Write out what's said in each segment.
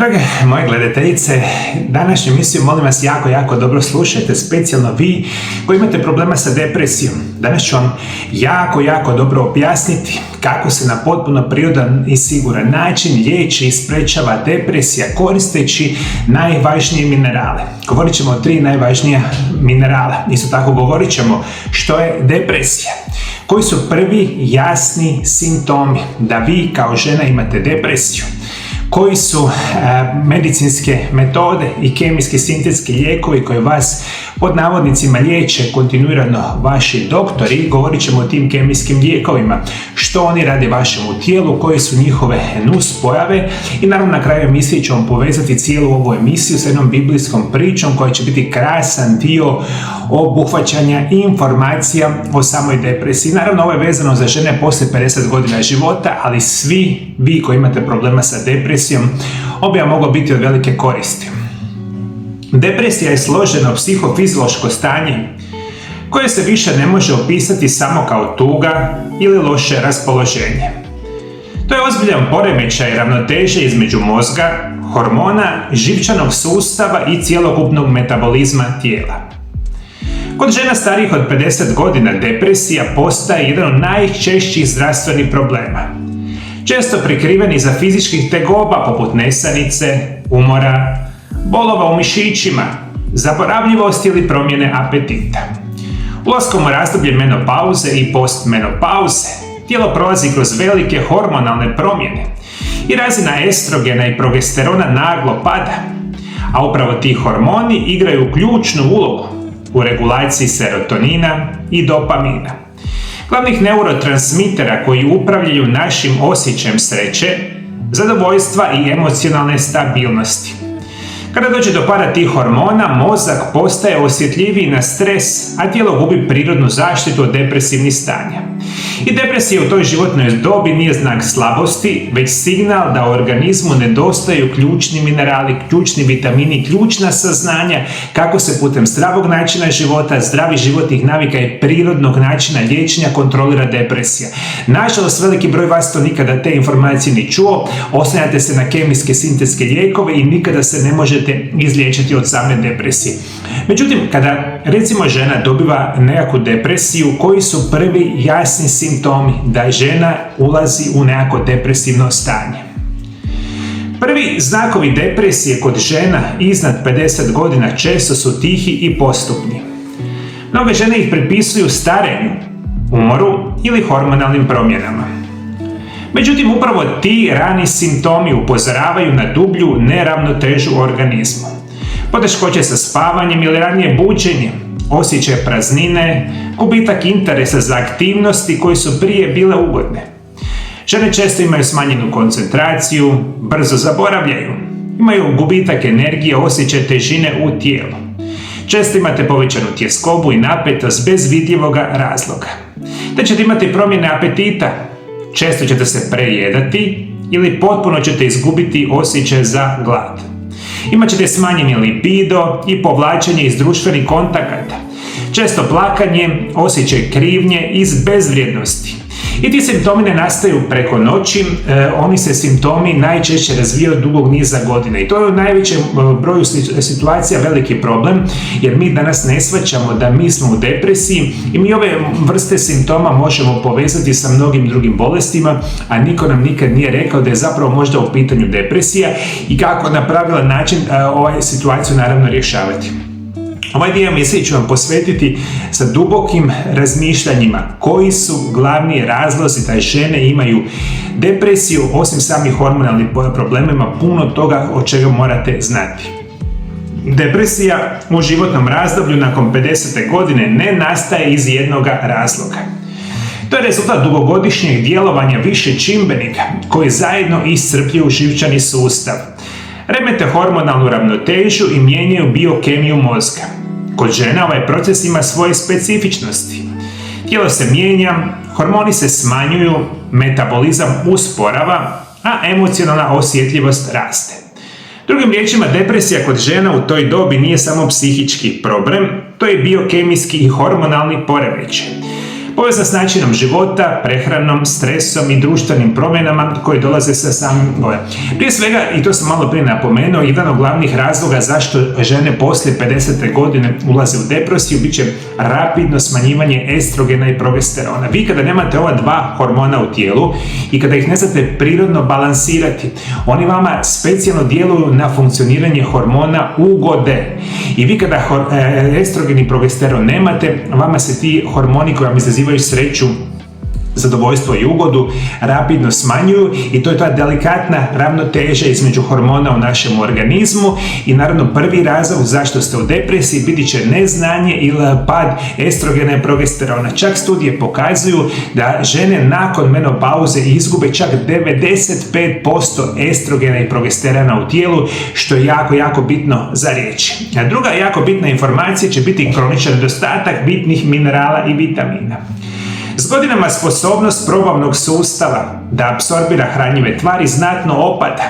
Drage moje gledateljice, današnju emisiju molim vas jako dobro slušajte, specijalno vi koji imate problema sa depresijom. Danas ću vam jako dobro objasniti kako se na potpuno prirodan i siguran način liječi i sprečava depresija koristeći najvažnije minerale. Govorit ćemo o 3 najvažnija minerala. Isto tako govorit ćemo što je depresija. Koji su prvi jasni simptomi da vi kao žena imate depresiju? Koji su medicinske metode i kemijski sintetski lijekovi koji vas pod navodnicima liječe kontinuirano vaši doktori. Govorit ćemo o tim kemijskim lijekovima, što oni rade vašemu tijelu, koje su njihove nuspojave i naravno na kraju emisije ću vam povezati cijelu ovu emisiju s jednom biblijskom pričom koja će biti krasan dio obuhvaćanja i informacija o samoj depresiji. Naravno ovo je vezano za žene poslije 50 godina života, ali svi vi koji imate problema sa depresijom, ovo bi vam moglo biti od velike koristi. Depresija je složeno psihofiziološko stanje koje se više ne može opisati samo kao tuga ili loše raspoloženje. To je ozbiljan poremećaj ravnoteže između mozga, hormona, živčanog sustava i cjelokupnog metabolizma tijela. Kod žena starijih od 50 godina depresija postaje jedan od najčešćih zdravstvenih problema. Često prikriven iza fizičkih tegoba poput nesanice, umora, bolova u mišićima, zaboravljivosti ili promjene apetita. Ulaskom u razdoblje menopauze i postmenopauze, tijelo prolazi kroz velike hormonalne promjene i razina estrogena i progesterona naglo pada, a upravo ti hormoni igraju ključnu ulogu u regulaciji serotonina i dopamina, glavnih neurotransmitera koji upravljaju našim osjećajem sreće, zadovoljstva i emocionalne stabilnosti. Kada dođe do pada tih hormona, mozak postaje osjetljiviji na stres, a tijelo gubi prirodnu zaštitu od depresivnih stanja. I depresija u toj životnoj dobi nije znak slabosti, već signal da u organizmu nedostaju ključni minerali, ključni vitamini, ključna saznanja kako se putem zdravog načina života, zdravih životnih navika i prirodnog načina liječenja kontrolira depresija. Nažalost, veliki broj vas to nikada te informacije ni čuo, oslanjate se na kemijske sintetske lijekove i nikada se ne možete izliječiti od same depresije. Međutim, kada recimo žena dobiva nekakvu depresiju, koji su prvi jasni simptomi da žena ulazi u nekako depresivno stanje? Prvi znakovi depresije kod žena iznad 50 godina često su tihi i postupni. Mnoge žene ih pripisuju starenju, umoru ili hormonalnim promjenama. Međutim, upravo ti rani simptomi upozoravaju na dublju neravnotežu u organizmu. Poteškoće sa spavanjem ili ranije buđenje, osjećaj praznine, gubitak interesa za aktivnosti koje su prije bile ugodne. Žene često imaju smanjenu koncentraciju, brzo zaboravljaju, imaju gubitak energije, osjećaj težine u tijelu. Često imate povećanu tjeskobu i napetost bez vidljivoga razloga. Te ćete imati promjene apetita, često ćete se prejedati ili potpuno ćete izgubiti osjećaj za glad. Imat ćete smanjeni libido i povlačenje iz društvenih kontakata, često plakanje, osjećaj krivnje iz bezvrijednosti. I ti simptomi ne nastaju preko noći, oni se simptomi najčešće razvijaju dugog niza godina i to je u najvećem broju situacija veliki problem, jer mi danas ne shvaćamo da mi smo u depresiji i mi ove vrste simptoma možemo povezati sa mnogim drugim bolestima, a niko nam nikad nije rekao da je zapravo možda u pitanju depresija i kako na pravilan način situaciju naravno rješavati. Ovaj dio emisije ću vam posvetiti sa dubokim razmišljanjima koji su glavni razlozi da žene imaju depresiju, osim samih hormonalnih problema, ima puno toga od čega morate znati. Depresija u životnom razdoblju nakon 50. godine ne nastaje iz jednoga razloga. To je rezultat dugogodišnjeg djelovanja više čimbenika koji zajedno iscrpljuju živčani sustav, remete hormonalnu ravnotežu i mijenjaju biokemiju mozga. Kod žena ovaj proces ima svoje specifičnosti. Tijelo se mijenja, hormoni se smanjuju, metabolizam usporava, a emocionalna osjetljivost raste. Drugim riječima, depresija kod žena u toj dobi nije samo psihički problem, to je biokemijski i hormonalni poremećaj. povezan s načinom života, prehranom, stresom i društvenim promjenama koje dolaze sa samim gojem. Prije svega, i to sam malo prije napomenuo, jedan od glavnih razloga zašto žene poslije 50. godine ulaze u depresiju bit će rapidno smanjivanje estrogena i progesterona. Vi kada nemate ova dva hormona u tijelu i kada ih ne znate prirodno balansirati, oni vama specijalno djeluju na funkcioniranje hormona ugode. I vi kada estrogen i progesteron nemate, vama se ti hormoni koji vam izazivaju sreću, zadovoljstvo i ugodu rapidno smanjuju i to je ta delikatna ravnoteža između hormona u našem organizmu i naravno prvi razlog zašto ste u depresiji biti će neznanje ili pad estrogena i progesterona. Čak studije pokazuju da žene nakon menopauze izgube čak 95% estrogena i progesterona u tijelu, što je jako, jako bitno za reći. A druga jako bitna informacija će biti kroničan nedostatak bitnih minerala i vitamina. S godinama sposobnost probavnog sustava da apsorbira hranjive tvari znatno opada.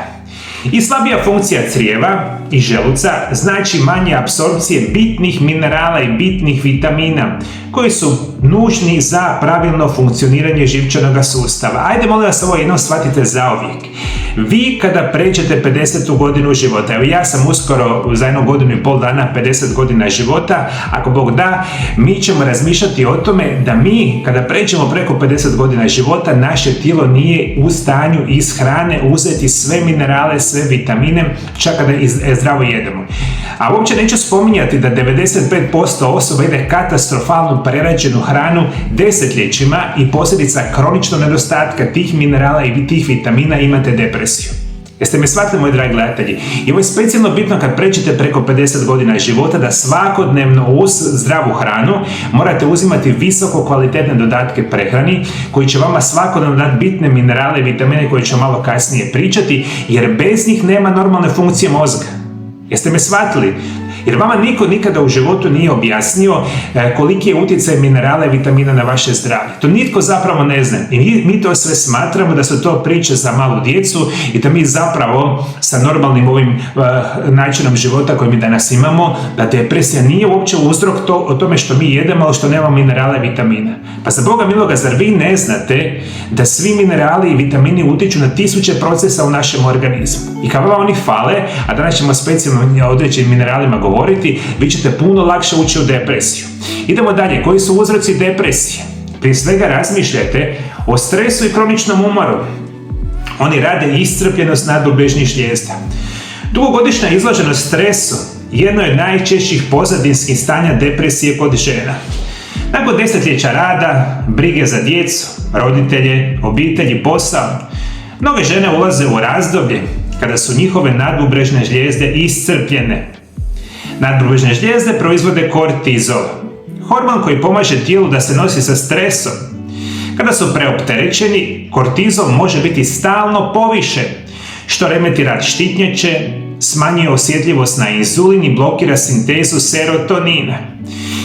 I slabija funkcija crijeva i želuca znači manje apsorpcije bitnih minerala i bitnih vitamina koji su nužni za pravilno funkcioniranje živčanog sustava. Ajde, molim vas, ovo jednom shvatite zauvijek. Vi kada pređete 50. godinu života, evo ja sam uskoro za 1 godinu i pol dana 50 godina života, ako Bog da, mi ćemo razmišljati o tome da mi kada pređemo preko 50 godina života, naše tijelo nije u stanju iz hrane uzeti sve minerale, sve vitamine, čak kada zdravo jedemo. A uopće neću spominjati da 95% osoba ide katastrofalnu prerađenu hranu desetljećima i posljedica kroničnog nedostatka tih minerala i tih vitamina imate depresiju. Jeste me shvatili, moji dragi gledatelji? I ovo je specijalno bitno kad pređete preko 50 godina života da svakodnevno uz zdravu hranu morate uzimati visoko kvalitetne dodatke prehrani koji će vama svakodnevno dati bitne minerale i vitamine koje ću malo kasnije pričati, jer bez njih nema normalne funkcije mozga. Jeste me shvatili? Jer vama niko nikada u životu nije objasnio koliki je utjecaj minerala i vitamina na vaše zdravlje. To nitko zapravo ne zna. I mi to sve smatramo da su to priče za malu djecu i da mi zapravo sa normalnim ovim načinom života koji mi danas imamo, da depresija nije uopće uzrok o tome što mi jedemo, ali što nemamo minerala i vitamina. Pa za Boga miloga, zar vi ne znate da svi minerali i vitamini utječu na tisuće procesa u našem organizmu? I kada vam oni fale, a danas ćemo specijalno o određenim mineralima govoriti, vi ćete puno lakše ući u depresiju. Idemo dalje. Koji su uzroci depresije? Prije svega razmišljajte o stresu i kroničnom umoru. Oni rade iscrpljenost nadbubrežnih žlijezda. Dugogodišnja izloženost stresu jedno je od najčešćih pozadinskih stanja depresije kod žena. Nakon desetljeća rada, brige za djecu, roditelje, obitelji, posao, mnoge žene ulaze u razdoblje kada su njihove nadbubrežne žlijezde iscrpljene. Nadbubrežne žlijezde proizvode kortizol, hormon koji pomaže tijelu da se nosi sa stresom. Kada su preopterećeni, kortizol može biti stalno povišen, što remeti rad štitnjače, smanjuje osjetljivost na inzulin i blokira sintezu serotonina.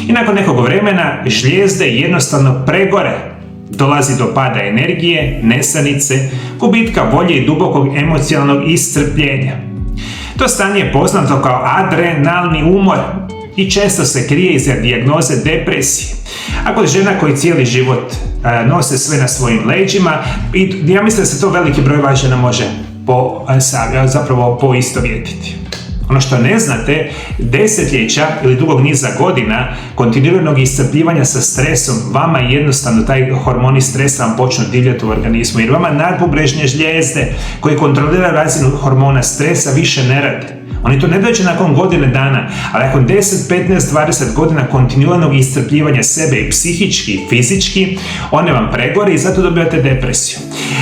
I nakon nekog vremena žlijezde jednostavno pregore. Dolazi do pada energije, nesanice, gubitka volje i dubokog emocionalnog iscrpljenja. To stanje je poznato kao adrenalni umor i često se krije iza dijagnoze depresije. Ako žena koji cijeli život nose sve na svojim leđima, i ja mislim da se to veliki broj vas žena može poistovjetiti. Ono što ne znate, desetljeća ili dugog niza godina kontinuiranog iscrpljivanja sa stresom, vama jednostavno taj hormoni stresa vam počnu divljati u organizmu, jer vama nadbubrežne žlijezde koje kontroliraju razinu hormona stresa više ne rade. Oni to ne dođe nakon godine dana, ali nakon 10, 15, 20 godina kontinuiranog iscrpljivanja sebe i psihički i fizički, one vam pregore i zato dobivate depresiju.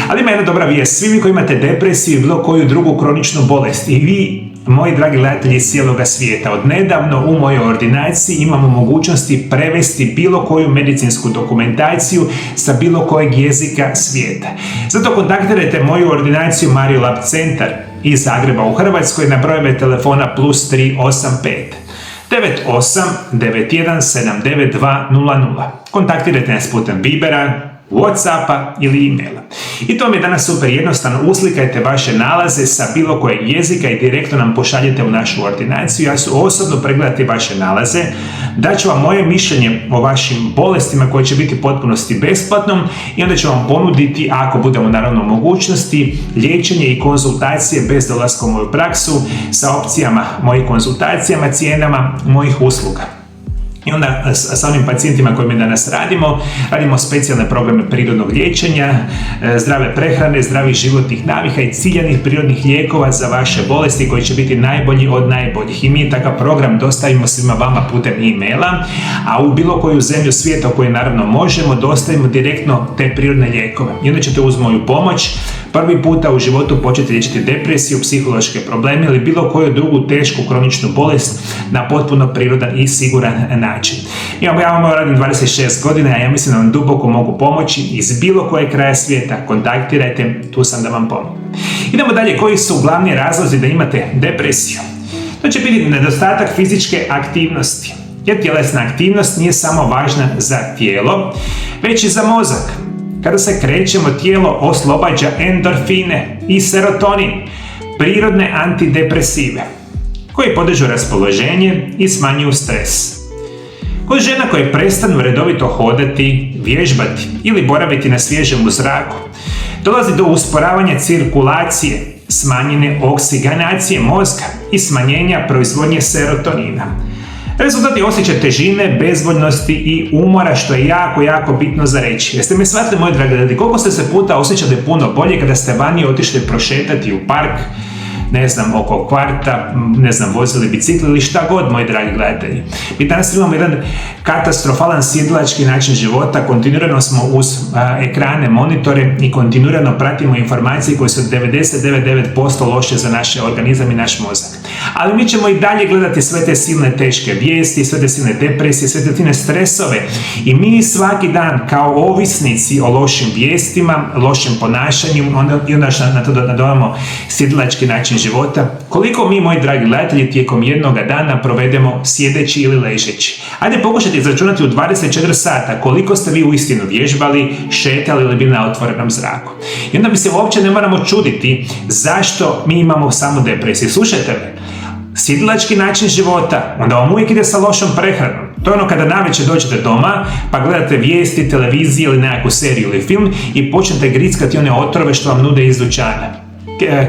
Ali ima jedna dobra vijest, svi vi koji imate depresiju i bilo koju drugu kroničnu bolest i vi, moji dragi gledatelji iz cijeloga svijeta, od nedavno u mojoj ordinaciji imamo mogućnosti prevesti bilo koju medicinsku dokumentaciju sa bilo kojeg jezika svijeta. Zato kontaktirajte moju ordinaciju Mario Lab Centar iz Zagreba u Hrvatskoj na brojeve telefona +385 98 91 79200. Kontaktirajte nas putem Vibera, Whatsappa ili e-maila. I to mi je danas super jednostavno. Uslikajte vaše nalaze sa bilo kojeg jezika i direktno nam pošaljete u našu ordinaciju. Ja ću osobno pregledati vaše nalaze, daću vam moje mišljenje o vašim bolestima koje će biti potpunosti besplatnom i onda ću vam ponuditi, ako budemo naravno u mogućnosti, liječenje i konzultacije bez dolaska u moju praksu sa opcijama mojih konzultacijama, cijenama mojih usluga. I onda sa onim pacijentima kojima danas radimo specijalne programe prirodnog liječenja, zdrave prehrane, zdravih životnih navika i ciljanih prirodnih lijekova za vaše bolesti koji će biti najbolji od najboljih. I mi takav program dostavimo svima vama putem e-maila, a u bilo koju zemlju svijeta u kojoj naravno možemo, dostavimo direktno te prirodne lijekove. I onda ćete uz moju pomoć prvi puta u životu početi liječiti depresiju, psihološke probleme ili bilo koju drugu tešku kroničnu bolest na potpuno prirodan i siguran način. Ja vam radim 26 godina, a ja mislim da vam duboko mogu pomoći iz bilo kojeg kraja svijeta. Kontaktirajte, tu sam da vam pomogu. Idemo dalje, koji su glavni razlozi da imate depresiju? To će biti nedostatak fizičke aktivnosti. Jer tjelesna aktivnost nije samo važna za tijelo, već i za mozak. Kada se krećemo, tijelo oslobađa endorfine i serotonin, prirodne antidepresive, koji podižu raspoloženje i smanjuju stres. Kod žena koje prestanu redovito hodati, vježbati ili boraviti na svježem zraku, dolazi do usporavanja cirkulacije, smanjene oksigenacije mozga i smanjenja proizvodnje serotonina. Rezultat je osjećaj težine, bezvoljnosti i umora, što je jako bitno za reći. Jeste me shvatili, moji dragi gledatelji, koliko ste se puta osjećali puno bolje kada ste vani otišli prošetati u park, oko kvarta, vozili bicikli ili šta god, moji dragi gledatelji. Mi danas imamo jedan katastrofalan sjedilački način života, kontinuirano smo uz ekrane, monitore i kontinuirano pratimo informacije koje su 99% loše za naš organizam i naš mozak. Ali mi ćemo i dalje gledati sve te silne teške vijesti, sve te silne depresije, sve te silne stresove i mi svaki dan kao ovisnici o lošim vijestima, lošim ponašanju i onda na to dodavamo sjedilački način života. Koliko mi, moji dragi gledatelji, tijekom jednog dana provedemo sjedeći ili ležeći? Ajde pokušajte izračunati u 24 sata koliko ste vi uistinu vježbali, šetali ili bili na otvorenom zraku. I onda mi se uopće ne moramo čuditi zašto mi imamo samo depresiju. Slušajte me, sjedilački način života, onda vam uvijek ide sa lošom prehranom. To je ono kada navečer dođete doma, pa gledate vijesti, televiziju ili nekakvu seriju ili film i počnete grickati one otrove što vam nude iz dućana.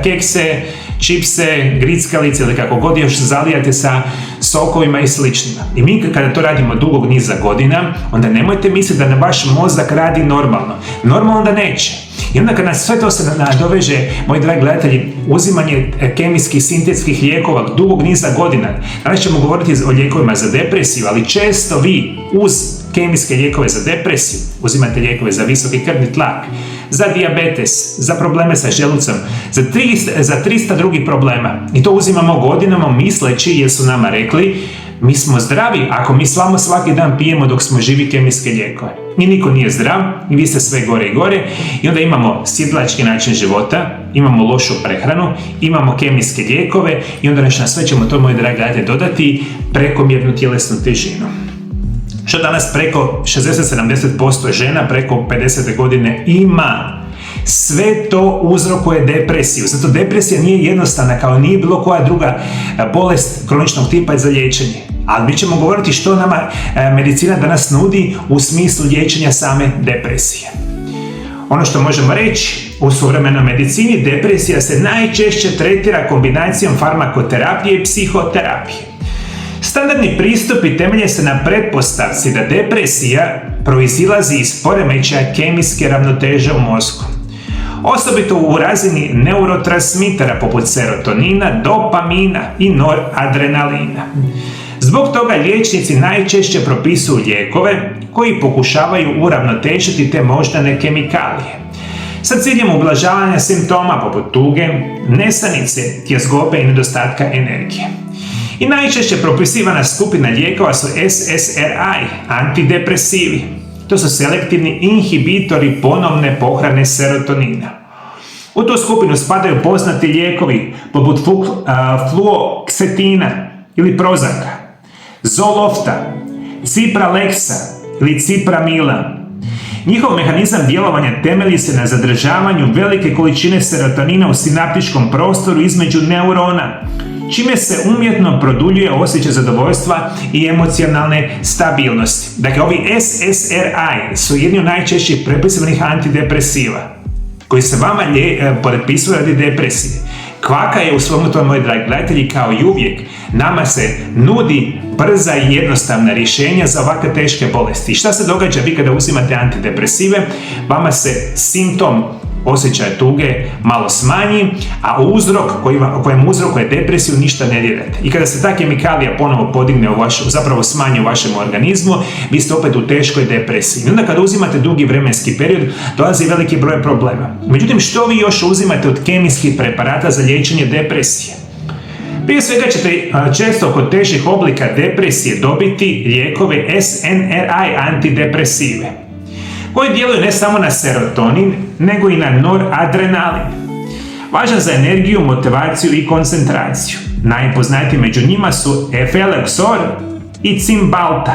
Kekse, čipse, grickalice ili kako god još zalijate sa sokovima i sličnima. I mi kada to radimo dugog niza godina, onda nemojte misliti da vaš mozak radi normalno. Normalno da neće. I onda kad nas sve to se nadoveže, moji dragi gledatelji, uzimanje kemijskih sintetskih lijekova dugog niza godina, danas ćemo govoriti o lijekovima za depresiju, ali često vi uz kemijske lijekove za depresiju uzimate lijekove za visoki krvni tlak, za dijabetes, za probleme sa želucom, za 300 drugih problema. I to uzimamo godinama misleći, jer su nama rekli, mi smo zdravi ako mi svaki dan pijemo dok smo živi kemijske lijekove. I niko nije zdrav i vi ste sve gore i gore i onda imamo sjedilački način života, imamo lošu prehranu, imamo kemijske lijekove i onda na sve ćemo to, moji dragi gledatelji, dodati prekomjernu tjelesnu težinu. Što danas preko 60-70% žena preko 50. godine ima. Sve to uzrokuje depresiju. Zato depresija nije jednostavna kao nije bilo koja druga bolest kroničnog tipa za liječenje. Ali mi ćemo govoriti što nama medicina danas nudi u smislu liječenja same depresije. Ono što možemo reći, u suvremenoj medicini depresija se najčešće tretira kombinacijom farmakoterapije i psihoterapije. Standardni pristupi temelje se na pretpostavci da depresija proizilazi iz poremećaja kemijske ravnoteže u mozgu. Osobito u razini neurotransmitera poput serotonina, dopamina i noradrenalina. Zbog toga liječnici najčešće propisuju lijekove koji pokušavaju uravnotežiti te moždane kemikalije sa ciljem ublažavanja simptoma poput tuge, nesanice, tjezgobe i nedostatka energije. I najčešće propisivana skupina lijekova su SSRI, antidepresivi. To su selektivni inhibitori ponovne pohrane serotonina. U tu skupinu spadaju poznati lijekovi poput fluoksetina ili Prozaca, Zolofta, Cipralexa ili Cipramila. Njihov mehanizam djelovanja temelji se na zadržavanju velike količine serotonina u sinaptičkom prostoru između neurona, čime se umjetno produljuje osjećaj zadovoljstva i emocionalne stabilnosti. Dakle, ovi SSRI su jedni od najčešćih prepisovanih antidepresiva koji se vama prepisuju radi depresije. Kvaka je u svemu tome, moji dragi gledatelji, kao i uvijek, nama se nudi brza i jednostavna rješenja za ovakve teške bolesti. I šta se događa vi kada uzimate antidepresive? Vama se simptom osjećaj tuge malo smanji, a uzrok kojem uzrokuje depresiju ništa ne dirate. I kada se ta kemikalija ponovo podigne zapravo smanji u vašem organizmu, vi ste opet u teškoj depresiji. I onda kada uzimate dugi vremenski period, dolazi veliki broj problema. Međutim, što vi još uzimate od kemijskih preparata za liječenje depresije? Prije svega ćete često kod težih oblika depresije dobiti lijekove SNRI antidepresive, koji djeluju ne samo na serotonin, nego i na noradrenalin, važan za energiju, motivaciju i koncentraciju. Najpoznatiji među njima su Eflexor i Cymbalta.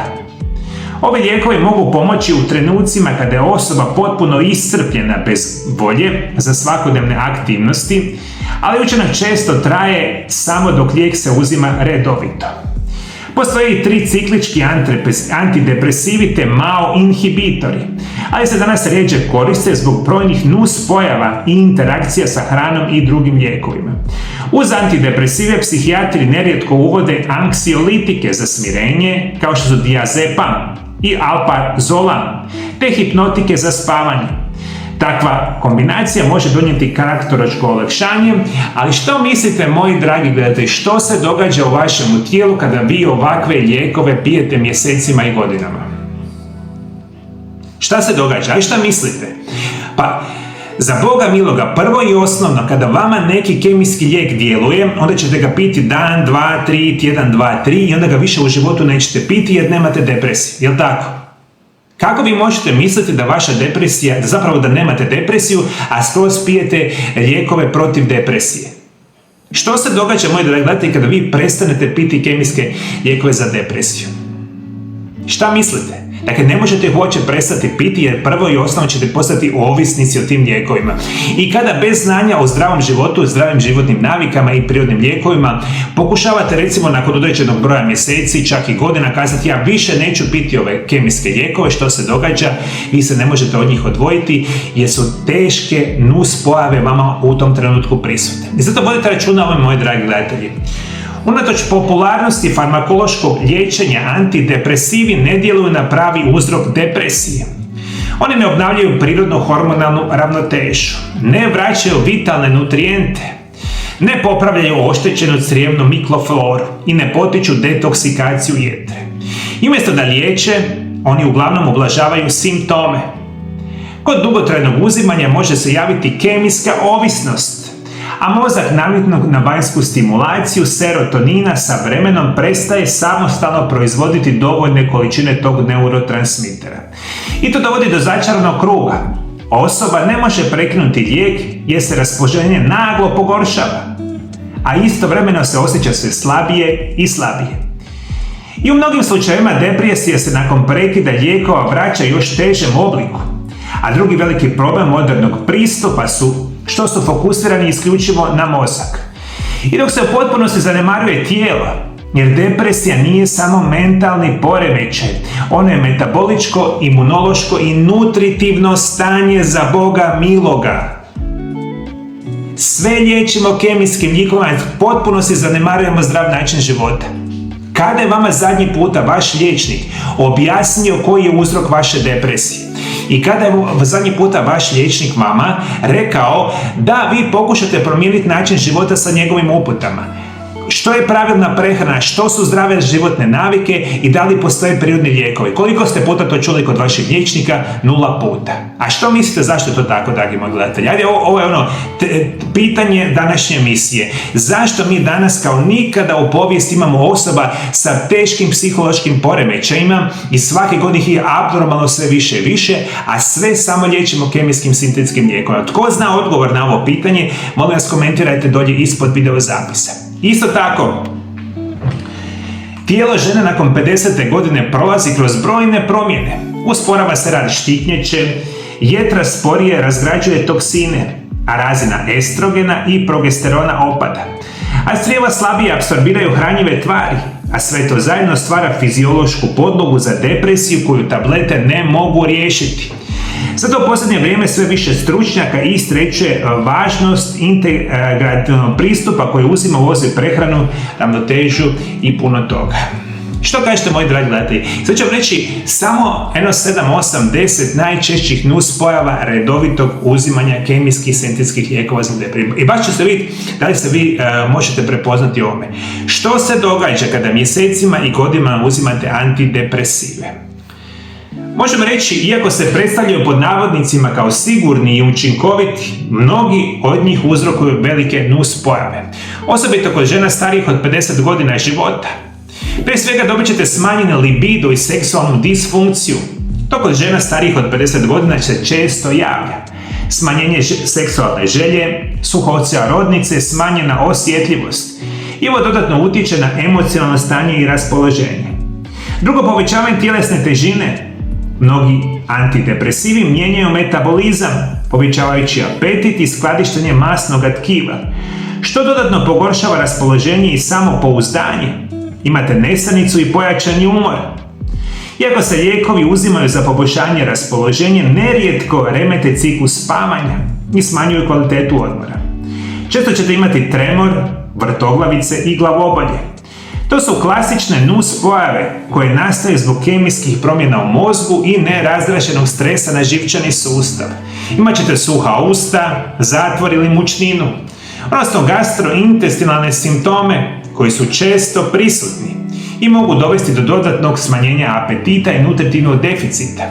Ovi lijekovi mogu pomoći u trenucima kada je osoba potpuno iscrpljena bez volje za svakodnevne aktivnosti, ali učinak često traje samo dok lijek se uzima redovito. Postoje i 3 ciklički antidepresivi te MAO inhibitori, ali se danas rjeđe koriste zbog brojnih nuspojava i interakcija sa hranom i drugim lijekovima. Uz antidepresive psihijatri nerijetko uvode anksiolitike za smirenje, kao što su diazepam i alprazolam, te hipnotike za spavanje. Takva kombinacija može donijeti kratkoročno olakšanje, ali što mislite, moji dragi gledatelji, što se događa u vašem tijelu kada vi ovakve lijekove pijete mjesecima i godinama? Šta se događa? A šta mislite? Pa, za Boga miloga, prvo i osnovno, kada vama neki kemijski lijek djeluje, onda ćete ga piti dan, 2, 3, tjedan, 2, 3 i onda ga više u životu nećete piti jer nemate depresiju. Jel' tako? Kako vi možete misliti da vaša depresija, zapravo da nemate depresiju, a skroz pijete lijekove protiv depresije? Što se događa, moji dragi gledatelji, kada vi prestanete piti kemijske lijekove za depresiju? Šta mislite? Dakle, ne možete ih uopće prestati piti jer prvo i osnovno ćete postati ovisnici o tim lijekovima. I kada bez znanja o zdravom životu, zdravim životnim navikama i prirodnim lijekovima pokušavate recimo nakon određenog broja mjeseci, čak i godina kazati ja više neću piti ove kemijske lijekove, što se događa? Vi se ne možete od njih odvojiti jer su teške nuspojave vama u tom trenutku prisutne. I zato vodite računa o ovome, moji dragi gledatelji. Unatoč popularnosti farmakološkog liječenja, antidepresivi ne djeluju na pravi uzrok depresije. Oni ne obnavljaju prirodnu hormonalnu ravnotežu, ne vraćaju vitalne nutrijente, ne popravljaju oštećenu crijevnu mikrofloru i ne potiču detoksikaciju jetre. I umjesto da liječe, oni uglavnom ublažavaju simptome. Kod dugotrajnog uzimanja može se javiti kemijska ovisnost, a mozak naviknut na vanjsku stimulaciju serotonina sa vremenom prestaje samostalno proizvoditi dovoljne količine tog neurotransmitera. I to dovodi do začaranog kruga. Osoba ne može prekinuti lijek jer se raspoloženje naglo pogoršava, a istovremeno se osjeća sve slabije i slabije. I u mnogim slučajevima depresija se nakon prekida lijekova vraća još težem obliku, a drugi veliki problem modernog pristupa su što su fokusirani isključivo na mozak. I dok se u potpunosti zanemaruje tijelo, jer depresija nije samo mentalni poremećaj, ono je metaboličko, imunološko i nutritivno stanje za Boga miloga. Sve liječimo kemijskim lijekovima, potpuno se zanemarujemo zdrav način života. Kada je vama zadnji puta vaš liječnik objasnio koji je uzrok vaše depresije? I kada je zadnji puta vaš liječnik vama rekao da vi pokušate promijeniti način života sa njegovim uputama? Što je pravilna prehrana, što su zdrave životne navike i da li postoje prirodni lijekovi? Koliko ste puta to čuli kod vašeg liječnika? 0 puta. A što mislite zašto je to tako, dragi moji gledatelji? Ajde, ovo je pitanje današnje emisije. Zašto mi danas kao nikada u povijesti imamo osoba sa teškim psihološkim poremećajima i svake godine ih je abnormalno sve više i više, a sve samo liječimo kemijskim sintetskim lijekovima? Tko zna odgovor na ovo pitanje? Molim vas, komentirajte dolje ispod video zapisa. Isto tako, tijelo žene nakon 50. godine prolazi kroz brojne promjene. Usporava se rad štitnjače, jetra sporije razgrađuje toksine, a razina estrogena i progesterona opada. A crijeva slabije apsorbiraju hranjive tvari, a sve to zajedno stvara fiziološku podlogu za depresiju koju tablete ne mogu riješiti. Zato u posljednje vrijeme sve više stručnjaka ističe važnost integrativnog pristupa koji uzima u obzir prehranu, ravnotežu i puno toga. Što kažete, moji dragi gledatelji? Sad ću vam reći samo 7, 8, 10 najčešćih nuspojava redovitog uzimanja kemijskih sintetskih lijekova za depresiju. I baš ću se vidjeti da li se vi možete prepoznati ovome. Što se događa kada mjesecima i godinama uzimate antidepresive? Možemo reći, iako se predstavljaju pod navodnicima kao sigurni i učinkoviti, mnogi od njih uzrokuju velike nuspojave. Osobito kod žena starijih od 50 godina života. Prije svega dobit ćete smanjene libido i seksualnu disfunkciju. To kod žena starijih od 50 godina se često javlja. Smanjenje seksualne želje, suhoća rodnice, smanjena osjetljivost. I ovo dodatno utječe na emocionalno stanje i raspoloženje. Drugo, povećavanje tjelesne težine. Mnogi antidepresivi mijenjaju metabolizam, povećavajući apetit i skladištenje masnog tkiva, što dodatno pogoršava raspoloženje i samopouzdanje. Imate nesanicu i pojačani umor. Iako se lijekovi uzimaju za poboljšanje raspoloženja, nerijetko remete ciklus spavanja i smanjuju kvalitetu odmora. Često ćete imati tremor, vrtoglavice i glavobolje. To su klasične nuspojave koje nastaju zbog kemijskih promjena u mozgu i nerazrešenog stresa na živčani sustav. Imaćete suha usta, zatvor ili mučninu, odnosno gastrointestinalne simptome koji su često prisutni i mogu dovesti do dodatnog smanjenja apetita i nutritivnog deficita.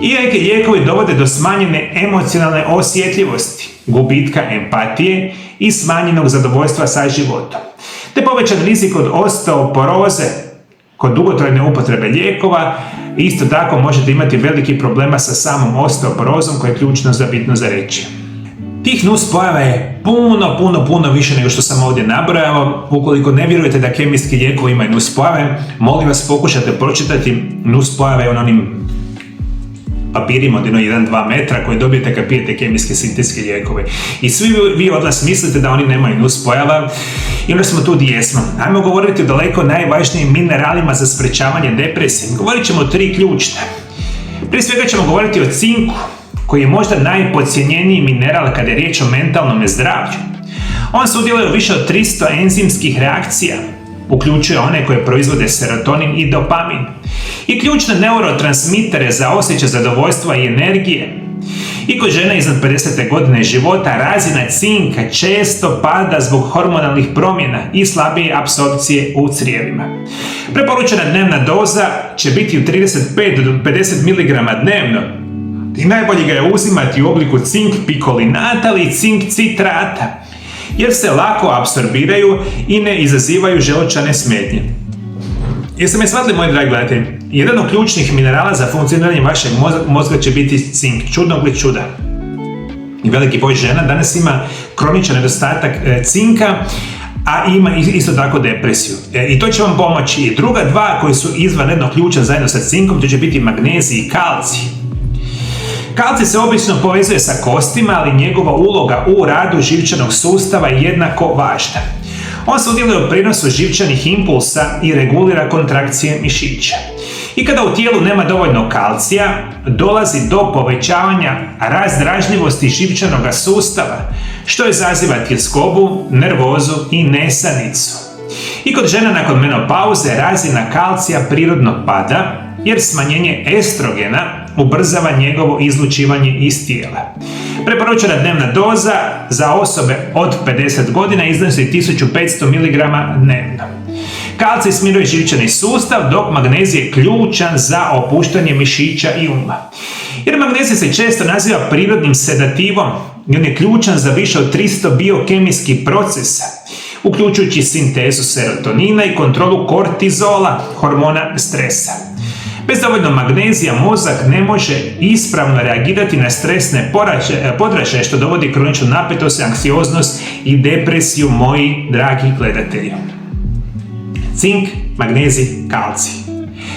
I neki lijekovi dovode do smanjene emocionalne osjetljivosti, gubitka empatije i smanjenog zadovoljstva sa životom, te povećan rizik od osteoporoze kod dugotrajne upotrebe lijekova. Isto tako možete imati veliki problema sa samom osteoporozom koja je ključno bitno za reći. Tih nuspojava je puno više nego što sam ovdje nabrojao. Ukoliko ne vjerujete da kemijski lijekovi imaju nuspojave, molim vas pokušajte pročitati nuspojave u onim papirima od 1-2 metra koje dobijete kad pijete kemijske sintetske lijekove. I svi vi od nas mislite da oni nemaju nuspojava i onda smo tu gdje jesmo. Ajmo govoriti o daleko najvažnijim mineralima za sprečavanje depresije. Govorit ćemo o 3 ključne. Prije svega ćemo govoriti o cinku, koji je možda najpodcijenjeniji mineral kada je riječ o mentalnom zdravlju. On sudjeluje u više od 300 enzimskih reakcija, uključuje one koje proizvode serotonin i dopamin, i ključne neurotransmitere za osjećaj zadovoljstva i energije. I kod žena iznad 50. godine života razina cinka često pada zbog hormonalnih promjena i slabije apsorpcije u crijevima. Preporučena dnevna doza će biti u 35 do 50 mg dnevno i najbolje ga je uzimati u obliku cink pikolinata ili cink citrata, jer se lako apsorbiraju i ne izazivaju želučane smetnje. Jeste me shvatili, moji dragi gledatelji? Jedan od ključnih minerala za funkcioniranje vašeg mozga će biti cink. Čudnog li čuda? I veliki broj žena danas ima kroničan nedostatak cinka, a ima isto tako depresiju. I to će vam pomoći. I druga dva koji su izvanredno ključan zajedno sa cinkom, to će biti magnezij i kalcij. Kalcij se obično povezuje sa kostima, ali njegova uloga u radu živčanog sustava je jednako važna. On sudjeluje u prenosu živčanih impulsa i regulira kontrakcije mišića. I kada u tijelu nema dovoljno kalcija, dolazi do povećavanja razdražljivosti živčanog sustava, što izaziva tjeskobu, nervozu i nesanicu. I kod žena nakon menopauze razina kalcija prirodno pada, jer smanjenje estrogena ubrzava njegovo izlučivanje iz tijela. Preporučena dnevna doza za osobe od 50 godina iznosi 1500 mg dnevno. Kalcij smiruje živčani sustav, dok magnezij je ključan za opuštanje mišića i uma. Jer magnezij se često naziva prirodnim sedativom i on je ključan za više od 300 biokemijskih procesa, uključujući sintezu serotonina i kontrolu kortizola, hormona stresa. Bez dovoljno magnezija mozak ne može ispravno reagirati na stresne podražaje, što dovodi kroničnu napetost, anksioznost i depresiju, moji dragi gledatelji. Cink, magnezij, kalcij.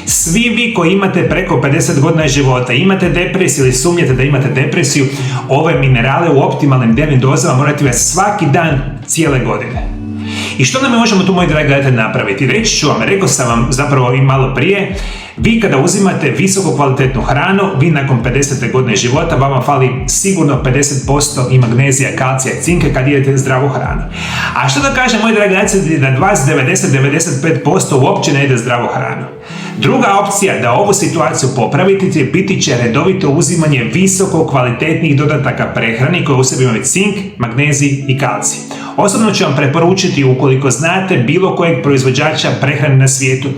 Svi vi koji imate preko 50 godina života, imate depresiju ili sumnjate da imate depresiju, ove minerale u optimalnim dnevnim dozama morate vas svaki dan cijele godine. I što nam možemo tu, moji dragi gledatelji, napraviti? Reći ću vam, rekao sam vam zapravo i malo prije, vi kada uzimate visoko kvalitetnu hranu, vi nakon 50. godine života, vama fali sigurno 50% i magnezija, kalcija i cinka kad jedete zdravu hranu. A što da kažem, moji dragi gledatelji, da vas 90-95% uopće ne jede zdravu hranu. Druga opcija da ovu situaciju popravite biti će redovito uzimanje visoko kvalitetnih dodataka prehrani koje u sebi imaju cink, magnezij i kalcij. Osobno ću vam preporučiti, ukoliko znate bilo kojeg proizvođača prehrane na svijetu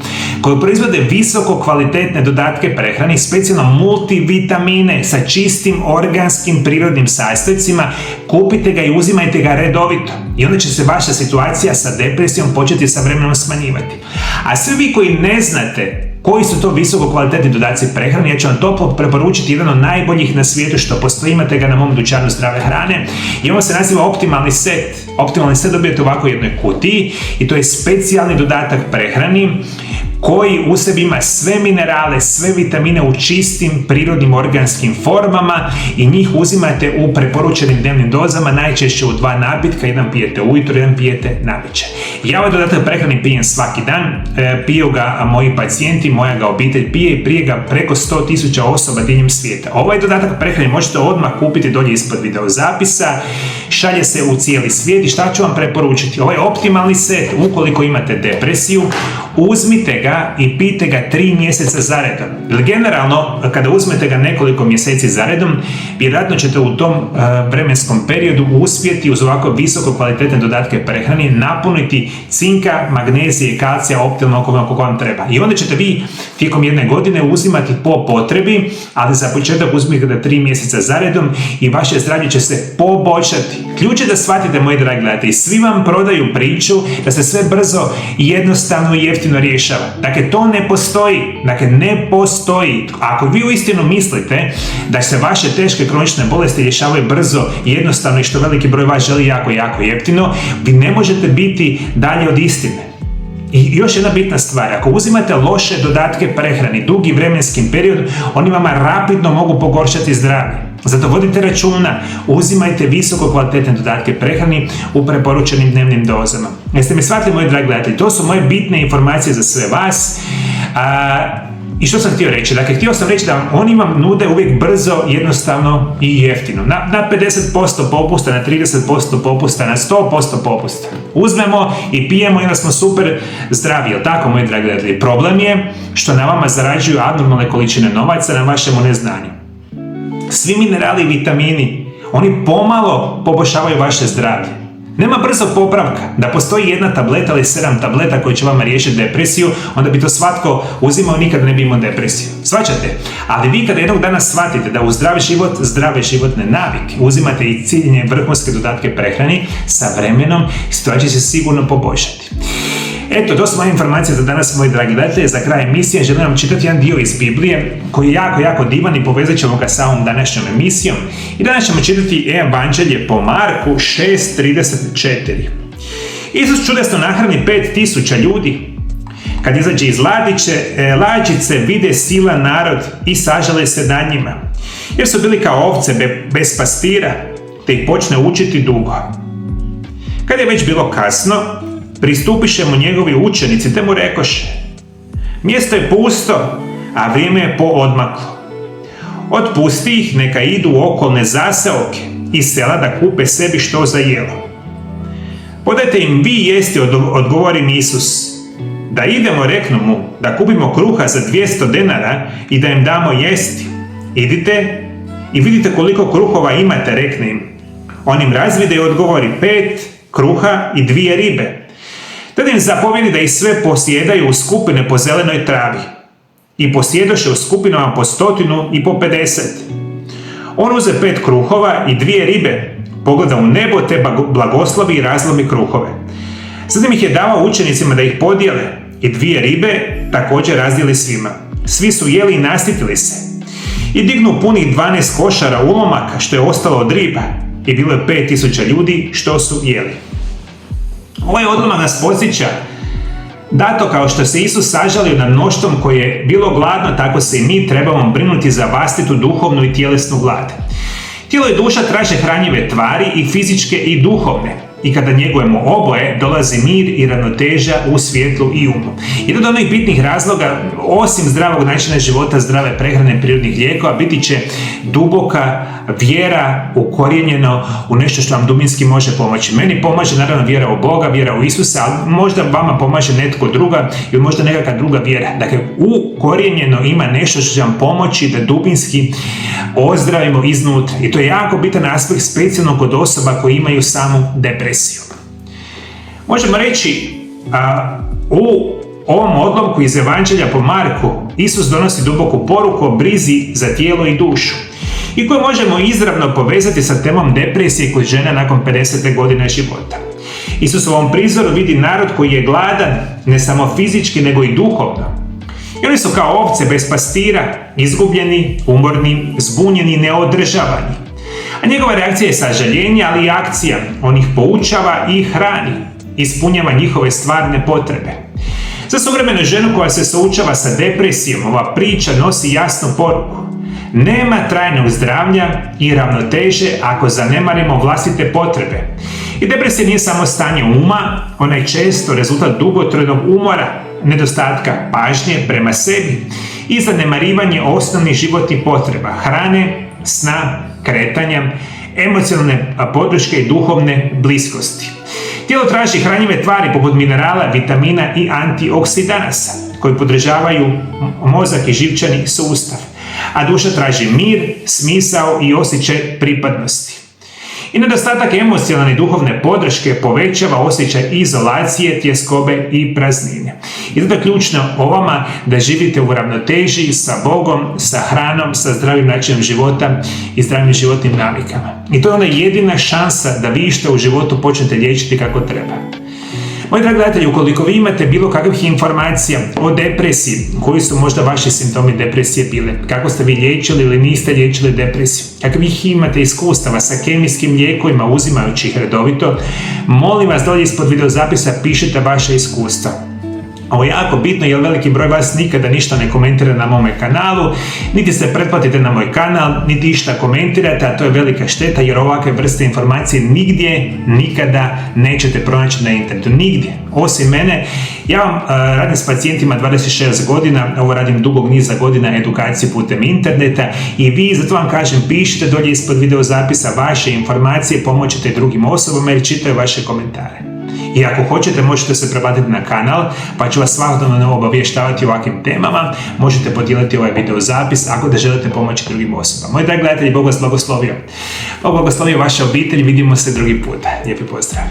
koji proizvode visoko kvalitetne dodatke prehrani, specijalno multivitamine sa čistim organskim prirodnim sastojcima, kupite ga i uzimajte ga redovito. I onda će se vaša situacija sa depresijom početi sa vremenom smanjivati. A svi vi koji ne znate koji su to visoko kvalitetni dodaci prehrane, ja ću vam toplo preporučiti jedan od najboljih na svijetu što postoji, imate ga na mom dućanu zdrave hrane. I ovo se naziva Optimalni set. Optimalni set dobijete ovako u jednoj kutiji i to je specijalni dodatak prehrani koji u sebi ima sve minerale, sve vitamine u čistim prirodnim organskim formama i njih uzimate u preporučenim dnevnim dozama, najčešće u 2 napitka, jedan pijete ujutro, jedan pijete navečer. Ja ovaj dodatak prehrani pijem svaki dan, piju ga moji pacijenti, moja ga obitelj pije i prije ga preko 100.000 osoba diljem svijeta. Ovaj dodatak prehrani možete odmah kupiti dolje ispod video zapisa, šalje se u cijeli svijet i šta ću vam preporučiti? Ovaj optimalni set, ukoliko imate depresiju, uzmite ga i pijte ga 3 mjeseca zaredom. Generalno, kada uzmete ga nekoliko mjeseci zaredom, vjerojatno ćete u tom vremenskom periodu uspjeti uz ovako visoko kvalitetne dodatke prehrani napuniti cinka, magnezije i kalcija optimalno koliko vam treba. I onda ćete vi tijekom jedne godine uzimati po potrebi, ali za početak uzmite ga 3 mjeseca zaredom i vaše zdravlje će se poboljšati. Ključ je da shvatite, moji dragi gledatelji, svi vam prodaju priču da se sve brzo, jednostavno i jeftino rješava. Dakle, to ne postoji. Dakle, ne postoji. Ako vi uistinu mislite da se vaše teške kronične bolesti rješavaju brzo, jednostavno i što veliki broj vas želi jako, jako jeftino, vi ne možete biti dalje od istine. I još jedna bitna stvar, ako uzimate loše dodatke prehrani dugi vremenski period, oni vama rapidno mogu pogoršati zdravlje. Zato vodite računa, uzimajte visoko kvalitetne dodatke prehrani u preporučenim dnevnim dozama. Jeste mi shvatili, moji dragi gledatelji? To su moje bitne informacije za sve vas. I što sam htio reći? Dakle, htio sam reći da oni vam nude uvijek brzo, jednostavno i jeftino. Na 50% popusta, na 30% popusta, na 100% popusta. Uzmemo i pijemo i onda smo super zdravi, jel tako, moji dragi gledatelji? Problem je što na vama zarađuju abnormalne količine novaca na vašemu neznanju. Svi minerali i vitamini, oni pomalo poboljšavaju vaše zdravlje. Nema brzog popravka. Da postoji jedna tableta ili 7 tableta koji će vama riješiti depresiju, onda bi to svatko uzimao, nikada ne bi imao depresiju. Shvaćate? Ali vi kada jednog dana shvatite da u zdrav život, zdrave životne navike, uzimate i ciljene vrhunske dodatke prehrani, sa vremenom situacija će se sigurno poboljšati. Eto, to su moje informacije za danas, moji dragi gledatelji. Za kraj emisije želim vam čitati jedan dio iz Biblije koji je jako, jako divan i povezat ćemo ga sa ovom današnjom emisijom. I danas ćemo čitati Evanđelje po Marku 6:34. Isus čudesno nahrani 5.000 ljudi. Kad izađe iz lađice vide silan narod i sažale se nad njima, jer su bili kao ovce bez pastira, te ih počne učiti dugo. Kad je već bilo kasno, pristupiše mu njegovi učenici, te mu rekoše: mjesto je pusto, a vrijeme je poodmaklo. Otpusti ih, neka idu u okolne zaseoke i sela da kupe sebi što za jelo. Podajte im vi jesti, odgovori im Isus. Da idemo, reknu mu, da kupimo kruha za 200 denara i da im damo jesti. Idite i vidite koliko kruhova imate, rekne im. On im razvide i odgovori: 5 kruha i 2 ribe. Tada im zapovjedi da ih sve posjedaju u skupine po zelenoj travi. I posjedoše u skupinama po 100 i po 50. On uze 5 kruhova i 2 ribe, pogleda u nebo te blagoslovi i razlomi kruhove. Zatim ih je davao učenicima da ih podijele i 2 ribe također razdijeli svima. Svi su jeli i nasitili se. I dignu punih 12 košara ulomaka što je ostalo od riba i bilo je 5.000 ljudi što su jeli. Ovaj odlomak nas podsjeća Dato kao što se Isus sažalio nad mnoštvom koje je bilo gladno, tako se i mi trebamo brinuti za vlastitu duhovnu i tjelesnu glad. Tijelo i duša traže hranjive tvari, i fizičke i duhovne. I kada njegujemo oboje, dolazi mir i ravnoteža u svjetlu i umu. Jedan od onih bitnih razloga, osim zdravog načina života, zdrave prehrane, prirodnih lijekova, biti će duboka vjera ukorijenjeno u nešto što vam dubinski može pomoći. Meni pomaže naravno vjera u Boga, vjera u Isusa, ali možda vama pomaže netko druga ili možda nekakva druga vjera. Dakle, ukorijenjeno ima nešto što će vam pomoći da dubinski ozdravimo iznutra. I to je jako bitan aspekt, specijalno kod osoba koji imaju samu depresiju. Možemo reći, u ovom odlomku iz Evanđelja po Marku Isus donosi duboku poruku o brizi za tijelo i dušu, i koju možemo izravno povezati sa temom depresije kod žena nakon 50. godine života. Isus u ovom prizoru vidi narod koji je gladan, ne samo fizički nego i duhovno. I oni su kao ovce bez pastira, izgubljeni, umorni, zbunjeni, neodržavani. A njegova reakcija je sažaljenje, ali i akcija. On ih poučava i hrani, ispunjava njihove stvarne potrebe. Za suvremenu ženu koja se suočava sa depresijom, ova priča nosi jasnu poruku. Nema trajnog zdravlja i ravnoteže ako zanemarimo vlastite potrebe. I depresija nije samo stanje uma, ona je često rezultat dugotrajnog umora, nedostatka pažnje prema sebi i zanemarivanje osnovnih životnih potreba, hrane, sna, kretanja, emocionalne podrške i duhovne bliskosti. Tijelo traži hranjive tvari poput minerala, vitamina i antioksidanasa koji podržavaju mozak i živčani sustav, a duša traži mir, smisao i osjećaj pripadnosti. I nedostatak emocionalne i duhovne podrške povećava osjećaj izolacije, tjeskobe i praznine. I zato je ključno o vama da živite u ravnoteži sa Bogom, sa hranom, sa zdravim načinom života i zdravim životnim navikama. I to je onda jedina šansa da vi što u životu počnete liječiti kako treba. Moji dragi gledatelji, ukoliko vi imate bilo kakvih informacija o depresiji, koji su možda vaši simptomi depresije bile, kako ste vi liječili ili niste liječili depresiju, kakvih imate iskustava sa kemijskim lijekovima uzimajući ih redovito, molim vas dolje ispod videozapisa pišite vaše iskustva. Ovo je jako bitno jer veliki broj vas nikada ništa ne komentira na mome kanalu, niti se pretplatite na moj kanal, niti išta komentirate, a to je velika šteta jer ovakve vrste informacije nigdje, nikada nećete pronaći na internetu. Nigdje. Osim mene, ja vam radim s pacijentima 26 godina, ovo radim dugog niza godina edukaciju putem interneta i vi, zato vam kažem, pišite dolje ispod videozapisa vaše informacije, pomoćete drugim osobama jer čitaju vaše komentare. I ako hoćete, možete se pretplatiti na kanal, pa ću vas svakodnevno obavještavati o ovakvim temama. Možete podijeliti ovaj video zapis ako da želite pomoći drugim osobama. Moji dragi gledatelji, Bog vas blagoslovio. Bog blagoslovio vaše obitelji, vidimo se drugi puta. Lijepi pozdrav.